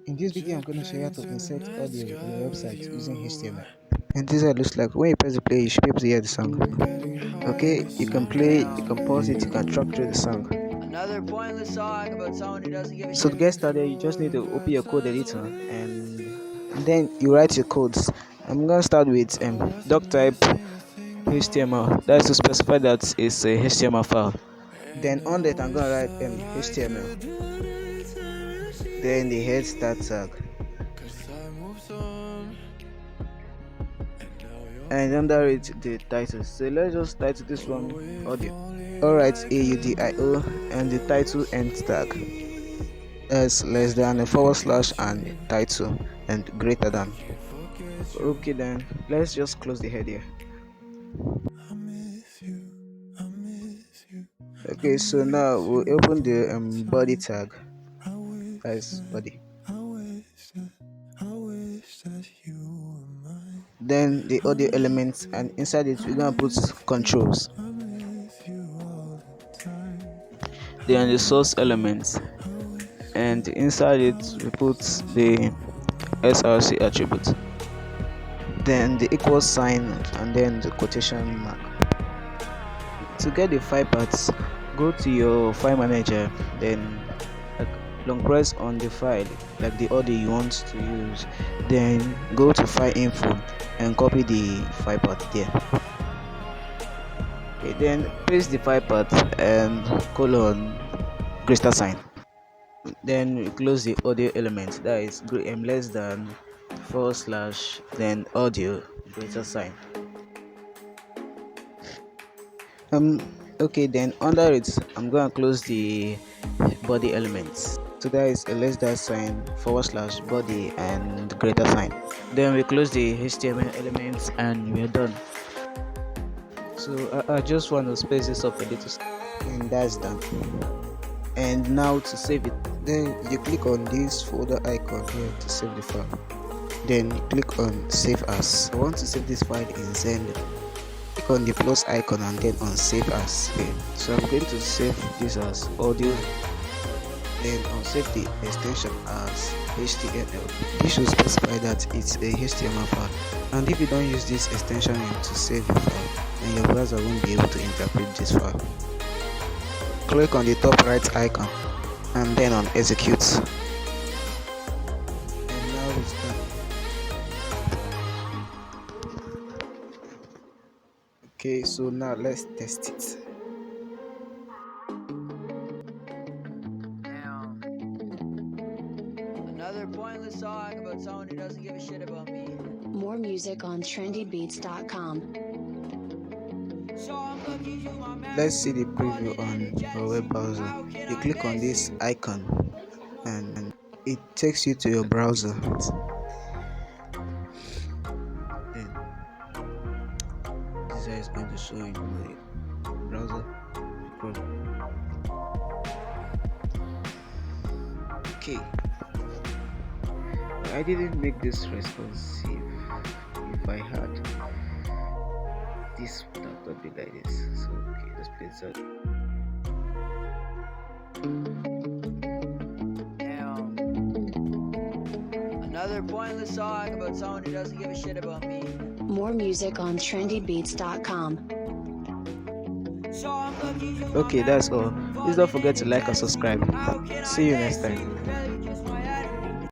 In this video, I'm going to show you how to insert audio in your website using HTML. And this is how it looks like. When you press the play, you should be able to hear the song. Okay, you can play, you can pause it, you can track through the song. Another pointless song about someone who doesn't give a So shit. to get started, you just need to open your code editor and then you write your codes. I'm going to start with doc type HTML. That's to specify that it's a HTML file. Then on that, I'm going to write HTML. Then the head start tag. And under it the title. So let's just title this one audio. Alright, audio and the title end tag as less than a forward slash and title and greater than. Okay, then let's just close the head here. Okay, so now we'll open the body tag as body. Then the audio elements, and inside it we're gonna put controls. Then the source elements, and inside it we put the src attribute. Then the equal sign, and then the quotation mark. To get the file paths, go to your file manager, then long press on the file like the audio you want to use, then go to file info and copy the file path there. Okay, then paste the file path and colon greater sign. Then close the audio element, that is less than forward slash then audio greater sign. Okay, then under it I'm going to close the body elements, so that is a less than sign forward slash body and greater sign. Then we close the HTML elements and we're done. So I just want to space this up a little, and that's done. And now to save it, then you click on this folder icon here to save the file. Then you click on save as. I want to save this file in Zen. Click on the plus icon and then on save as. Okay, so I'm going to save this as audio, then I'll save the extension as HTML. This should specify that it's a HTML file, and if you don't use this extension to save your file, then your browser won't be able to interpret this file. Click on the top right icon and then on execute. And now it's done. Okay, so now let's test it. Another pointless song about someone who doesn't give a shit about me. More music on trendybeats.com. Let's see the preview on your web browser. You click on this icon and it takes you to your browser. Then this is going to show you my browser. Okay, I didn't make this responsive. If I had, this would have not been like this. So okay, let's play this out. Damn. Another pointless song about someone who doesn't give a shit about me. More music on trendybeats.com. Okay, that's all. Please don't forget to like and subscribe. See you next time.